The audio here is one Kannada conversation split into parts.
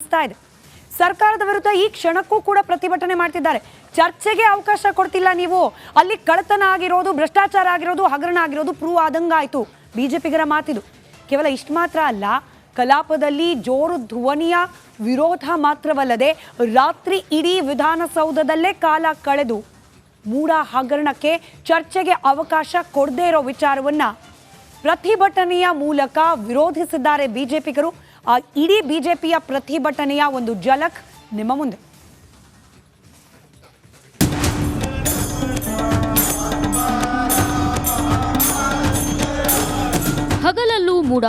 ಕಾಣಿಸ್ತಾ ಇದೆ. ಸರ್ಕಾರದ ವಿರುದ್ಧ ಈ ಕ್ಷಣಕ್ಕೂ ಕೂಡ ಪ್ರತಿಭಟನೆ ಮಾಡ್ತಿದ್ದಾರೆ. ಚರ್ಚೆಗೆ ಅವಕಾಶ ಕೊಡ್ತಿಲ್ಲ ನೀವು. ಅಲ್ಲಿ ಕಳ್ಳತನ ಆಗಿರೋದು, ಭ್ರಷ್ಟಾಚಾರ ಆಗಿರೋದು, ಹಗರಣ ಆಗಿರೋದು ಪ್ರೂವ್ ಆದಂಗಾಯ್ತು. ಬಿಜೆಪಿಗರ ಮಾತಿದು. ಕೇವಲ ಇಷ್ಟು ಮಾತ್ರ ಅಲ್ಲ, ಕಲಾಪದಲ್ಲಿ ಜೋರು ಧ್ವನಿಯ ವಿರೋಧ ಮಾತ್ರವಲ್ಲದೆ ರಾತ್ರಿ ಇಡೀ ವಿಧಾನಸೌಧದಲ್ಲೇ ಕಾಲ ಕಳೆದು ಮೂಡ ಹಗರಣಕ್ಕೆ ಚರ್ಚೆಗೆ ಅವಕಾಶ ಕೊಡದೇ ಇರೋ ವಿಚಾರವನ್ನ ಪ್ರತಿಭಟನೆಯ ಮೂಲಕ ವಿರೋಧಿಸಿದ್ದಾರೆ ಬಿಜೆಪಿಗರು. ಆ ಇಡೀ ಬಿಜೆಪಿಯ ಪ್ರತಿಭಟನೆಯ ಒಂದು ಝಲಕ್ ನಿಮ್ಮ ಮುಂದೆ. ಹಗಲಲ್ಲೂ ಮೂಡ,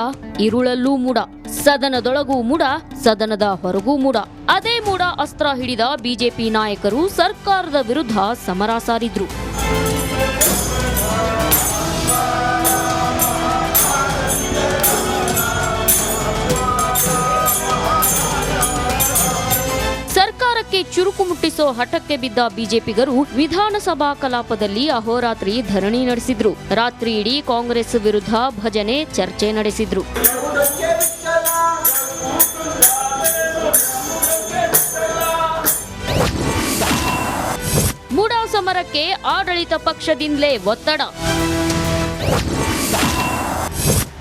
ಇರುಳಲ್ಲೂ ಮೂಡ, ಸದನದೊಳಗೂ ಮೂಡ, ಸದನದ ಹೊರಗೂ ಮೂಡ. ಅದೇ ಮೂಡ ಅಸ್ತ್ರ ಹಿಡಿದ ಬಿಜೆಪಿ ನಾಯಕರು ಸರ್ಕಾರದ ವಿರುದ್ಧ ಸಮರ ಸಾರಿದ್ರು. ಸರ್ಕಾರಕ್ಕೆ ಚುರುಕು ಮುಟ್ಟಿಸೋ ಹಠಕ್ಕೆ ಬಿದ್ದ ಬಿಜೆಪಿಗರು ವಿಧಾನಸಭಾ ಕಲಾಪದಲ್ಲಿ ಅಹೋರಾತ್ರಿ ಧರಣಿ ನಡೆಸಿದ್ರು. ರಾತ್ರಿ ಇಡೀ ಕಾಂಗ್ರೆಸ್ ವಿರುದ್ಧ ಭಜನೆ, ಚರ್ಚೆ ನಡೆಸಿದ್ರು. ಮೂಡ ಸಮರಕ್ಕೆ ಆಡಳಿತ ಪಕ್ಷದಿಂದಲೇ ಒತ್ತಡ.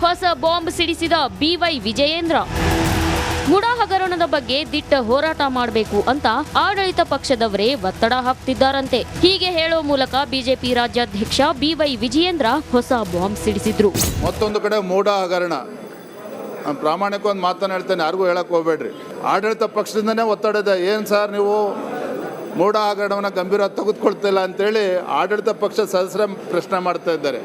ಹೊಸ ಬಾಂಬ್ ಸಿಡಿಸಿದ ಬಿವೈ ವಿಜಯೇಂದ್ರ. ಮೂಡ ಹಗರಣದ ಬಗ್ಗೆ ದಿಟ್ಟ ಹೋರಾಟ ಮಾಡಬೇಕು ಅಂತ ಆಡಳಿತ ಪಕ್ಷದವರೇ ಒತ್ತಡ ಹಾಕ್ತಿದ್ದಾರಂತೆ. ಹೀಗೆ ಹೇಳೋ ಮೂಲಕ ಬಿಜೆಪಿ ರಾಜ್ಯಾಧ್ಯಕ್ಷ ಬಿವೈ ವಿಜಯೇಂದ್ರ ಹೊಸ ಬಾಂಬ್ ಸಿಡಿಸಿದ್ರು. ಮತ್ತೊಂದು ಕಡೆ ಮೂಡ ಹಗರಣ, ಪ್ರಾಮಾಣಿಕ ಒಂದು ಮಾತನ್ನು ಹೇಳ್ತೇನೆ, ಯಾರಿಗೂ ಹೇಳಕ್ ಹೋಗ್ಬೇಡ್ರಿ. ಆಡಳಿತ ಪಕ್ಷದಿಂದನೇ ಒತ್ತಡ ಇದೆ. ಏನು ಸರ್ ನೀವು ಮೂಡ ಹಗರಣವನ್ನು ಗಂಭೀರ ತೆಗೆದುಕೊಳ್ತಿಲ್ಲ ಅಂತೇಳಿ ಆಡಳಿತ ಪಕ್ಷ ಸದಸ್ಯರ ಪ್ರಶ್ನೆ ಮಾಡ್ತಾ ಇದ್ದಾರೆ.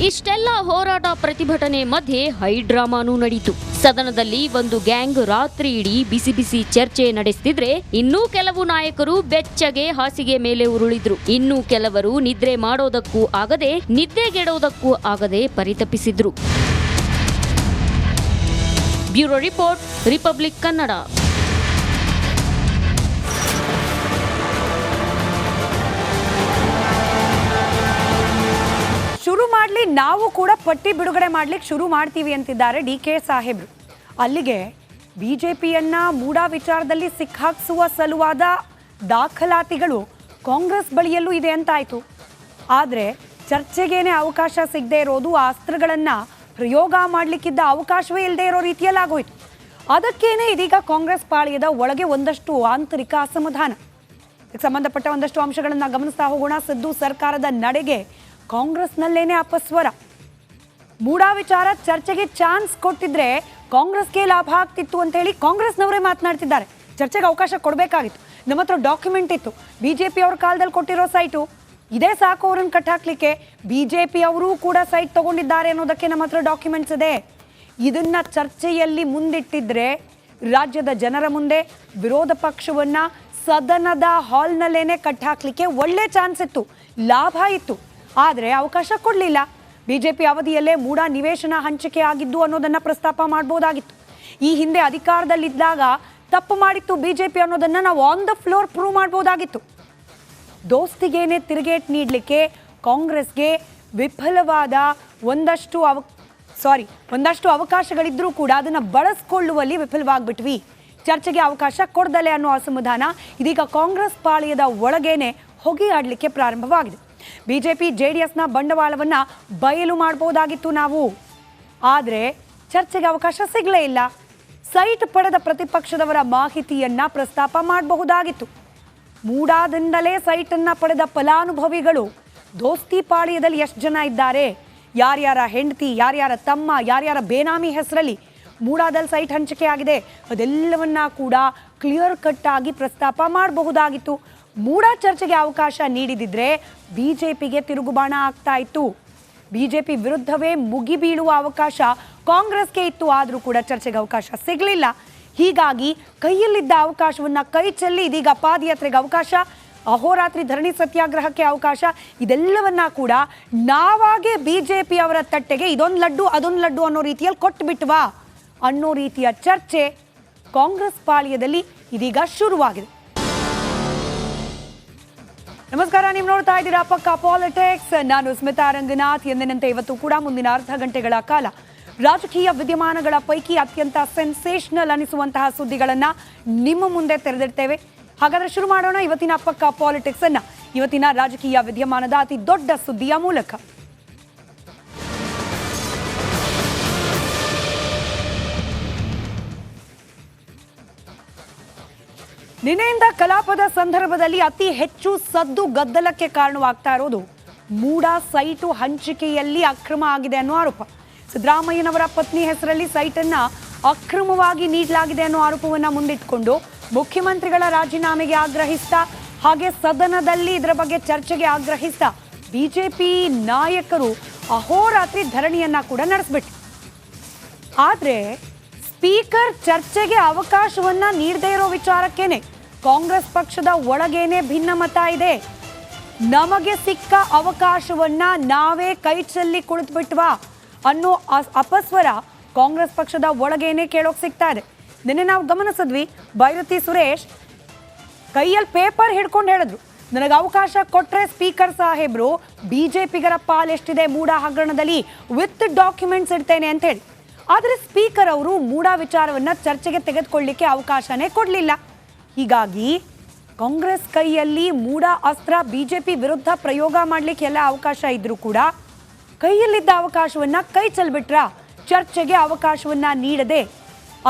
ಇಷ್ಟೆಲ್ಲ ಹೋರಾಟ ಪ್ರತಿಭಟನೆ ಮಧ್ಯೆ ಹೈ ಡ್ರಾಮಾನೂ ನಡೀತು. ಸದನದಲ್ಲಿ ಒಂದು ಗ್ಯಾಂಗ್ ರಾತ್ರಿ ಇಡೀ ಬಿಸಿ ಬಿಸಿ ಚರ್ಚೆ ನಡೆಸ್ತಿದ್ರೆ ಇನ್ನೂ ಕೆಲವು ನಾಯಕರು ಬೆಚ್ಚಗೆ ಹಾಸಿಗೆ ಮೇಲೆ ಉರುಳಿದ್ರು. ಇನ್ನು ಕೆಲವರು ನಿದ್ರೆ ಮಾಡೋದಕ್ಕೂ ಆಗದೆ ನಿದ್ದೆಗೆಡೋದಕ್ಕೂ ಆಗದೆ ಪರಿತಪಿಸಿದ್ರು. Bureau report, republic Kannada. ಶುರು ಮಾಡಲಿ, ನಾವು ಕೂಡ ಪಟ್ಟಿ ಬಿಡುಗಡೆ ಮಾಡ್ಲಿಕ್ಕೆ ಶುರು ಮಾಡ್ತೀವಿ ಅಂತಿದ್ದಾರೆ ಡಿ.ಕೆ. ಸಾಹೇಬ್ರು. ಅಲ್ಲಿಗೆ ಬಿಜೆಪಿಯನ್ನ ಮೂಡ ವಿಚಾರದಲ್ಲಿ ಸಿಕ್ಕಾಕ್ಸುವ ಸಲುವಾದ ದಾಖಲಾತಿಗಳು ಕಾಂಗ್ರೆಸ್ ಬಳಿಯಲ್ಲೂ ಇದೆ ಅಂತಾಯ್ತು. ಆದರೆ ಚರ್ಚೆಗೇನೆ ಅವಕಾಶ ಸಿಗದೆ ಇರೋದು, ಆ ಅಸ್ತ್ರಗಳನ್ನು ಪ್ರಯೋಗ ಮಾಡಲಿಕ್ಕಿದ್ದ ಅವಕಾಶವೇ ಇಲ್ಲದೆ ಇರೋ ರೀತಿಯಲ್ಲಿ ಆಗೋಯ್ತು. ಅದಕ್ಕೇನೆ ಇದೀಗ ಕಾಂಗ್ರೆಸ್ ಪಾಳ್ಯದ ಒಳಗೆ ಒಂದಷ್ಟು ಆಂತರಿಕ ಅಸಮಾಧಾನ. ಇದಕ್ಕೆ ಸಂಬಂಧಪಟ್ಟ ಒಂದಷ್ಟು ಅಂಶಗಳನ್ನು ಗಮನಿಸ್ತಾ ಹೋಗೋಣ. ಸಿದ್ದು ಸರ್ಕಾರದ ನಡೆಗೆ ಕಾಂಗ್ರೆಸ್ನಲ್ಲೇನೆ ಅಪಸ್ವರ. ಮೂಡ ವಿಚಾರ ಚರ್ಚೆಗೆ ಚಾನ್ಸ್ ಕೊಟ್ಟಿದ್ರೆ ಕಾಂಗ್ರೆಸ್ಗೆ ಲಾಭ ಆಗ್ತಿತ್ತು ಅಂತ ಹೇಳಿ ಕಾಂಗ್ರೆಸ್ನವರೇ ಮಾತನಾಡ್ತಿದ್ದಾರೆ. ಚರ್ಚೆಗೆ ಅವಕಾಶ ಕೊಡಬೇಕಾಗಿತ್ತು. ನಮ್ಮ ಹತ್ರ ಡಾಕ್ಯುಮೆಂಟ್ ಇತ್ತು. ಬಿಜೆಪಿ ಅವ್ರ ಕಾಲದಲ್ಲಿ ಕೊಟ್ಟಿರೋ ಸೈಟು ಇದೇ ಸಾಕು ಅವ್ರನ್ನ ಕಟ್ಟಾಕ್ಲಿಕ್ಕೆ. ಬಿಜೆಪಿ ಅವರೂ ಕೂಡ ಸೈಟ್ ತಗೊಂಡಿದ್ದಾರೆ ಅನ್ನೋದಕ್ಕೆ ನಮ್ಮ ಹತ್ರ ಡಾಕ್ಯುಮೆಂಟ್ಸ್ ಇದೆ. ಇದನ್ನ ಚರ್ಚೆಯಲ್ಲಿ ಮುಂದಿಟ್ಟಿದ್ರೆ ರಾಜ್ಯದ ಜನರ ಮುಂದೆ ವಿರೋಧ ಪಕ್ಷವನ್ನ ಸದನದ ಹಾಲ್ನಲ್ಲೇನೆ ಕಟ್ಟಾಕ್ಲಿಕ್ಕೆ ಒಳ್ಳೆ ಚಾನ್ಸ್ ಇತ್ತು, ಲಾಭ ಇತ್ತು. ಆದರೆ ಅವಕಾಶ ಕೊಡಲಿಲ್ಲ. ಬಿಜೆಪಿ ಅವಧಿಯಲ್ಲೇ ಮೂಡ ನಿವೇಶನ ಹಂಚಿಕೆ ಆಗಿದ್ದು ಅನ್ನೋದನ್ನ ಪ್ರಸ್ತಾಪ ಮಾಡ್ಬೋದಾಗಿತ್ತು. ಈ ಹಿಂದೆ ಅಧಿಕಾರದಲ್ಲಿದ್ದಾಗ ತಪ್ಪು ಮಾಡಿತ್ತು ಬಿಜೆಪಿ ಅನ್ನೋದನ್ನ ನಾವು ಆನ್ ದ ಫ್ಲೋರ್ ಪ್ರೂವ್ ಮಾಡ್ಬೋದಾಗಿತ್ತು. ದೋಸ್ತಿಗೇನೆ ತಿರುಗೇಟ್ ನೀಡಲಿಕ್ಕೆ ಕಾಂಗ್ರೆಸ್ಗೆ ವಿಫಲವಾದ ಒಂದಷ್ಟು ಅವಕಾಶಗಳಿದ್ರೂ ಕೂಡ ಅದನ್ನು ಬಳಸ್ಕೊಳ್ಳುವಲ್ಲಿ ವಿಫಲವಾಗ್ಬಿಟ್ವಿ. ಚರ್ಚೆಗೆ ಅವಕಾಶ ಕೊಡ್ದಲೆ ಅನ್ನೋ ಅಸಮಾಧಾನ ಇದೀಗ ಕಾಂಗ್ರೆಸ್ ಪಾಳ್ಯದ ಒಳಗೇನೆ ಹೊಗೆ ಆಡಲಿಕ್ಕೆ ಪ್ರಾರಂಭವಾಗಿದೆ. ಬಿಜೆಪಿ ಜೆಡಿಎಸ್ನ ಬಂಡವಾಳವನ್ನ ಬಯಲು ಮಾಡಬಹುದಾಗಿತ್ತು ನಾವು, ಆದರೆ ಚರ್ಚೆಗೆ ಅವಕಾಶ ಸಿಗಲೇ ಇಲ್ಲ. ಸೈಟ್ ಪಡೆದ ಪ್ರತಿಪಕ್ಷದವರ ಮಾಹಿತಿಯನ್ನ ಪ್ರಸ್ತಾಪ ಮಾಡಬಹುದಾಗಿತ್ತು. ಮೂಡಾದಿಂದಲೇ ಸೈಟನ್ನು ಪಡೆದ ಫಲಾನುಭವಿಗಳು ದೋಸ್ತಿ ಪಾಳ್ಯದಲ್ಲಿ ಎಷ್ಟು ಜನ ಇದ್ದಾರೆ, ಯಾರ್ಯಾರ ಹೆಂಡತಿ, ಯಾರ್ಯಾರ ತಮ್ಮ, ಯಾರ್ಯಾರ ಬೇನಾಮಿ ಹೆಸರಲ್ಲಿ ಮೂಡಾದಲ್ಲಿ ಸೈಟ್ ಹಂಚಿಕೆ ಆಗಿದೆ, ಅದೆಲ್ಲವನ್ನ ಕೂಡ ಕ್ಲಿಯರ್ ಕಟ್ ಆಗಿ ಪ್ರಸ್ತಾಪ ಮಾಡಬಹುದಾಗಿತ್ತು. ಮೂಡ ಚರ್ಚೆಗೆ ಅವಕಾಶ ನೀಡಿದಿದ್ರೆ ಬಿಜೆಪಿಗೆ ತಿರುಗುಬಾಣ ಆಗ್ತಾ ಇತ್ತು. ಬಿಜೆಪಿ ವಿರುದ್ಧವೇ ಮುಗಿಬೀಳುವ ಅವಕಾಶ ಕಾಂಗ್ರೆಸ್ಗೆ ಇತ್ತು. ಆದರೂ ಕೂಡ ಚರ್ಚೆಗೆ ಅವಕಾಶ ಸಿಗಲಿಲ್ಲ. ಹೀಗಾಗಿ ಕೈಯಲ್ಲಿದ್ದ ಅವಕಾಶವನ್ನ ಕೈ ಚೆಲ್ಲಿ ಇದೀಗ ಪಾದಯಾತ್ರೆಗೆ ಅವಕಾಶ, ಅಹೋರಾತ್ರಿ ಧರಣಿ ಸತ್ಯಾಗ್ರಹಕ್ಕೆ ಅವಕಾಶ, ಇದೆಲ್ಲವನ್ನ ಕೂಡ ನಾವಾಗೆ ಬಿಜೆಪಿ ಅವರ ತಟ್ಟೆಗೆ ಇದೊಂದು ಲಡ್ಡು ಅದೊಂದು ಲಡ್ಡು ಅನ್ನೋ ರೀತಿಯಲ್ಲಿ ಕೊಟ್ಟು ಬಿಟ್ವಾ ಅನ್ನೋ ರೀತಿಯ ಚರ್ಚೆ ಕಾಂಗ್ರೆಸ್ ಪಾಳ್ಯದಲ್ಲಿ ಇದೀಗ ಶುರುವಾಗಿದೆ. ನಮಸ್ಕಾರ, ನೀವು ನೋಡ್ತಾ ಇದ್ದೀರಾ ಪಕ್ಕಾ ಪಾಲಿಟಿಕ್ಸ್. ನಾನು ಸ್ಮಿತಾ ರಂಗನಾಥ್. ಎಂದಿನಂತೆ ಇವತ್ತು ಕೂಡ ಮುಂದಿನ ಅರ್ಧ ಗಂಟೆಗಳ ಕಾಲ ರಾಜಕೀಯ ವಿದ್ಯಮಾನಗಳ ಪೈಕಿ ಅತ್ಯಂತ ಸೆನ್ಸೇಷನಲ್ ಅನಿಸುವಂತಹ ಸುದ್ದಿಗಳನ್ನು ನಿಮ್ಮ ಮುಂದೆ ತೆರೆದಿಡ್ತೇವೆ. ಹಾಗಾದ್ರೆ ಶುರು ಮಾಡೋಣ ಇವತ್ತಿನ ಪಕ್ಕಾ ಪಾಲಿಟಿಕ್ಸ್ ಅನ್ನ, ಇವತ್ತಿನ ರಾಜಕೀಯ ವಿದ್ಯಮಾನದ ಅತಿ ದೊಡ್ಡ ಸುದ್ದಿಯ ಮೂಲಕ. ನಿನ್ನೆಯಿಂದ ಕಲಾಪದ ಸಂದರ್ಭದಲ್ಲಿ ಅತಿ ಹೆಚ್ಚು ಸದ್ದು ಗದ್ದಲಕ್ಕೆ ಕಾರಣವಾಗ್ತಾ ಇರೋದು ಮೂಡಾ ಸೈಟು ಹಂಚಿಕೆಯಲ್ಲಿ ಅಕ್ರಮ ಆಗಿದೆ ಅನ್ನೋ ಆರೋಪ. ಸಿದ್ದರಾಮಯ್ಯನವರ ಪತ್ನಿ ಹೆಸರಲ್ಲಿ ಸೈಟನ್ನ ಅಕ್ರಮವಾಗಿ ನೀಡಲಾಗಿದೆ ಅನ್ನೋ ಆರೋಪವನ್ನ ಮುಂದಿಟ್ಕೊಂಡು ಮುಖ್ಯಮಂತ್ರಿಗಳ ರಾಜೀನಾಮೆಗೆ ಆಗ್ರಹಿಸ್ತಾ, ಹಾಗೆ ಸದನದಲ್ಲಿ ಇದರ ಬಗ್ಗೆ ಚರ್ಚೆಗೆ ಆಗ್ರಹಿಸ್ತಾ ಬಿಜೆಪಿ ನಾಯಕರು ಅಹೋರಾತ್ರಿ ಧರಣಿಯನ್ನ ಕೂಡ ನಡೆಸ್ಬಿಟ್ರು. ಆದ್ರೆ ಸ್ಪೀಕರ್ ಚರ್ಚೆಗೆ ಅವಕಾಶವನ್ನ ನೀಡದೇ ಇರೋ ವಿಚಾರಕ್ಕೇನೆ ಕಾಂಗ್ರೆಸ್ ಪಕ್ಷದ ಒಳಗೇನೆ ಭಿನ್ನಮತ ಇದೆ. ನಮಗೆ ಸಿಕ್ಕ ಅವಕಾಶವನ್ನ ನಾವೇ ಕೈ ಚೆಲ್ಲಿ ಕುಳಿತುಬಿಟ್ವಾ ಅನ್ನೋ ಅಪಸ್ವರ ಕಾಂಗ್ರೆಸ್ ಪಕ್ಷದ ಒಳಗೇನೆ ಕೇಳೋಕ್ ಸಿಗ್ತಾ ಇದೆ. ನಿನ್ನೆ ನಾವು ಗಮನಿಸಿದ್ವಿ, ಬೈರತಿ ಸುರೇಶ್ ಕೈಯಲ್ಲಿ ಪೇಪರ್ ಹಿಡ್ಕೊಂಡು ಹೇಳಿದ್ರು, ನನಗೆ ಅವಕಾಶ ಕೊಟ್ರೆ ಸ್ಪೀಕರ್ ಸಾಹೇಬ್ರು ಬಿಜೆಪಿಗರ ಪಾಲೆಷ್ಟಿದೆ ಮೂಡಾ ಹಗರಣದಲ್ಲಿ ವಿತ್ ಡಾಕ್ಯುಮೆಂಟ್ಸ್ ಇಡ್ತೇನೆ ಅಂತ ಹೇಳಿ. ಆದರೆ ಸ್ಪೀಕರ್ ಅವರು ಮೂಡಾ ವಿಚಾರವನ್ನ ಚರ್ಚೆಗೆ ತೆಗೆದುಕೊಳ್ಳಿಕ್ಕೆ ಅವಕಾಶನೇ ಕೊಡಲಿಲ್ಲ. ಹೀಗಾಗಿ ಕಾಂಗ್ರೆಸ್ ಕೈಯಲ್ಲಿ ಮೂಡಾ ಅಸ್ತ್ರ ಬಿಜೆಪಿ ವಿರುದ್ಧ ಪ್ರಯೋಗ ಮಾಡಲಿಕ್ಕೆ ಎಲ್ಲ ಅವಕಾಶ ಇದ್ರೂ ಕೂಡ ಕೈಯಲ್ಲಿದ್ದ ಅವಕಾಶವನ್ನ ಕೈ ಚೆಲ್ಬಿಟ್ರ, ಚರ್ಚೆಗೆ ಅವಕಾಶವನ್ನ ನೀಡದೆ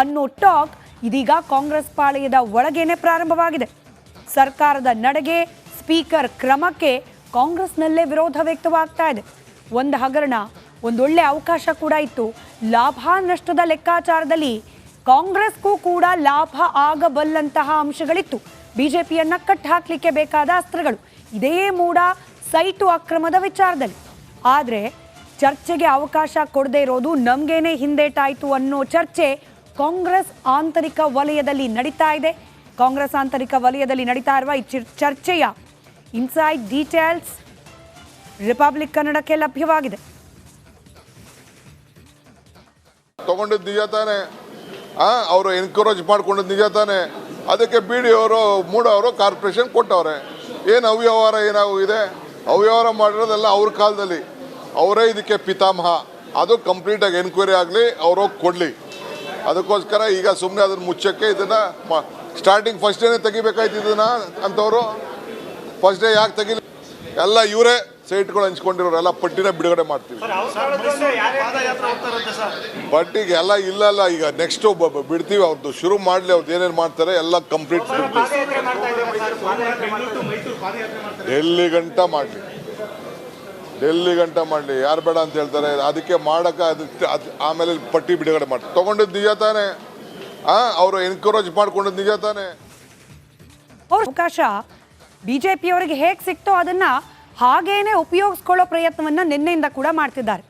ಅನ್ನೋ ಟಾಕ್ ಇದೀಗ ಕಾಂಗ್ರೆಸ್ ಪಾಳೆಯದ ಒಳಗೇನೆ ಪ್ರಾರಂಭವಾಗಿದೆ. ಸರ್ಕಾರದ ನಡೆಗೆ, ಸ್ಪೀಕರ್ ಕ್ರಮಕ್ಕೆ ಕಾಂಗ್ರೆಸ್ನಲ್ಲೇ ವಿರೋಧ ವ್ಯಕ್ತವಾಗ್ತಾ ಇದೆ. ಒಂದು ಹಗರಣ, ಒಂದೊಳ್ಳೆ ಅವಕಾಶ ಕೂಡ ಇತ್ತು. ಲಾಭ ನಷ್ಟದ ಲೆಕ್ಕಾಚಾರದಲ್ಲಿ ಕಾಂಗ್ರೆಸ್ಗೂ ಕೂಡ ಲಾಭ ಆಗಬಲ್ಲಂತಹ ಅಂಶಗಳಿತ್ತು. ಬಿಜೆಪಿಯನ್ನ ಕಟ್ ಹಾಕ್ಲಿಕ್ಕೆ ಬೇಕಾದ ಅಸ್ತ್ರಗಳು ಇದೇ ಮೂಡಾ ಸೈಟು ಅಕ್ರಮದ ವಿಚಾರದಲ್ಲಿ. ಆದರೆ ಚರ್ಚೆಗೆ ಅವಕಾಶ ಕೊಡದೇ ಇರೋದು ನಮ್ಗೇನೆ ಹಿಂದೇಟಾಯಿತು ಅನ್ನೋ ಚರ್ಚೆ ಕಾಂಗ್ರೆಸ್ ಆಂತರಿಕ ವಲಯದಲ್ಲಿ ನಡೀತಾ ಇದೆ. ಕಾಂಗ್ರೆಸ್ ಆಂತರಿಕ ವಲಯದಲ್ಲಿ ನಡೀತಾ ಇರುವ ಈ ಚರ್ಚೆಯ ಇನ್ಸೈಡ್ ಡೀಟೇಲ್ಸ್ ರಿಪಬ್ಲಿಕ್ ಕನ್ನಡಕ್ಕೆ ಲಭ್ಯವಾಗಿದೆ. ತಗೊಂಡಿದ್ದು ನಿಜ ತಾನೆ, ಅವರು ಎನ್ಕರೇಜ್ ಮಾಡ್ಕೊಂಡಿದ್ದು ನಿಜ ತಾನೆ. ಅದಕ್ಕೆ ಬಿ ಡಿ ಅವರು ಮೂಡವರು ಕಾರ್ಪೊರೇಷನ್ ಕೊಟ್ಟವ್ರೆ. ಏನು ಅವ್ಯವಹಾರ ಏನಾಗಿದೆ? ಅವ್ಯವಹಾರ ಮಾಡಿರೋದೆಲ್ಲ ಅವ್ರ ಕಾಲದಲ್ಲಿ, ಅವರೇ ಇದಕ್ಕೆ ಪಿತಾಮಹ. ಅದು ಕಂಪ್ಲೀಟಾಗಿ ಎನ್ಕ್ವೈರಿ ಆಗಲಿ, ಅವರು ಕೊಡಲಿ. ಅದಕ್ಕೋಸ್ಕರ ಈಗ ಸುಮ್ಮನೆ ಅದನ್ನು ಮುಚ್ಚಕ್ಕೆ ಇದನ್ನು ಸ್ಟಾರ್ಟಿಂಗ್ ಫಸ್ಟ್ ಡೇನೇ ತೆಗಿಬೇಕಾಯ್ತು ಇದನ್ನು ಅಂತವರು. ಫಸ್ಟ್ ಡೇ ಯಾಕೆ ತೆಗಿಲಿ? ಎಲ್ಲ ಇವರೇ ಸೈಟ್ಗಳು ಹಂಚ್ಕೊಂಡಿರೋರು, ಎಲ್ಲ ಪಟ್ಟಿನ ಬಿಡುಗಡೆ ಮಾಡ್ತೀವಿ. ಪಟ್ಟಿಗೆ ಎಲ್ಲ ಇಲ್ಲ, ಈಗ ನೆಕ್ಸ್ಟು ಬಿಡ್ತೀವಿ. ಅವ್ರದ್ದು ಶುರು ಮಾಡಲಿ, ಅವ್ರದ್ದು ಏನೇನು ಮಾಡ್ತಾರೆ ಎಲ್ಲ ಕಂಪ್ಲೀಟ್ ಡೆಲ್ಲಿ ಗಂಟ ಮಾಡಲಿ, ಡೆಲ್ಲಿ ಗಂಟ ಮಾಡಲಿ. ಯಾರು ಬೇಡ ಅಂತ ಹೇಳ್ತಾರೆ? ಅದಕ್ಕೆ ಮಾಡೋಕೆ ಆಮೇಲೆ ಪಟ್ಟಿ ಬಿಡುಗಡೆ ಮಾಡ್ತಾರೆ. ತೊಗೊಂಡಿದ್ದು ನಿಜ ತಾನೆ, ಅವರು ಎನ್ಕರೇಜ್ ಮಾಡ್ಕೊಂಡಿದ್ದು ನಿಜ ತಾನೆ. ಅವಕಾಶ ಬಿಜೆಪಿಯವರಿಗೆ ಹೇಗೆ ಸಿಕ್ತೋ ಅದನ್ನ ಹಾಗೇನೆ ಉಪಯೋಗಿಸ್ಕೊಳ್ಳೋ ಪ್ರಯತ್ನವನ್ನ ನಿನ್ನೆಯಿಂದ ಕೂಡ ಮಾಡ್ತಿದ್ದಾರೆ.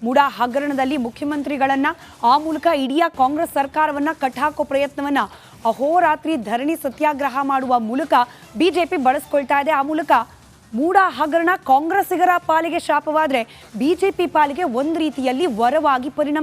ಮೂಡಾ ಹಗರಣದಲ್ಲಿ ಮುಖ್ಯಮಂತ್ರಿಗಳನ್ನ, ಆ ಮೂಲಕ ಇಡೀ ಕಾಂಗ್ರೆಸ್ ಸರ್ಕಾರವನ್ನ ಕಟ್ಟಾಕೋ ಪ್ರಯತ್ನವನ್ನ ಅಹೋರಾತ್ರಿ ಧರಣಿ ಸತ್ಯಾಗ್ರಹ ಮಾಡುವ ಮೂಲಕ ಬಿಜೆಪಿ ಬಳಸ್ಕೊಳ್ತಾ ಇದೆ. ಆ ಮೂಲಕ ಮೂಡಾ ಹಗರಣ ಕಾಂಗ್ರೆಸ್ಸಿಗರ ಪಾಲಿಗೆ ಶಾಪವಾದ್ರೆ ಬಿಜೆಪಿ ಪಾಲಿಗೆ ಒಂದು ರೀತಿಯಲ್ಲಿ ವರವಾಗಿ ಪರಿಣಮಿಸಿದೆ.